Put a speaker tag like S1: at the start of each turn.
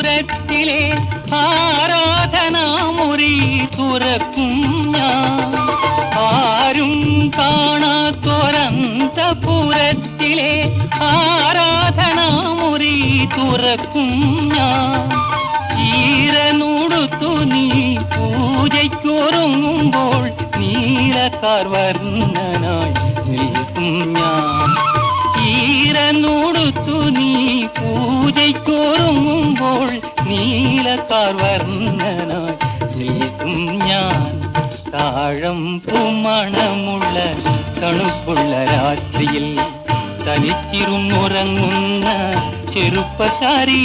S1: പൂരത്തിലെ ആരാധനാമുറി തുറക്കും ഞാൻ. ആരും കാണാത്തൊരന്തപുരത്തിലെ ആരാധനാമുറി തുറക്കും ഞാൻ. ഈരനുടുത്തു നീ പൂജയ്ക്കൊരുങ്ങുമ്പോൾ നീലക്കാർവർണ്ണനായി നിൽക്കും ഞാൻ. ഈരനുടുത്തു നീ പൂജയ്ക്കൊരുങ്ങുമ്പോൾ നീലക്കാർവർണ്ണനായി നിൽക്കും ഞാൻ. താഴം പൂമണമുള്ള തണുപ്പുള്ള രാത്രിയിൽ തനിച്ചിരുന്നുറങ്ങുന്ന ചെറുപ്പക്കാരി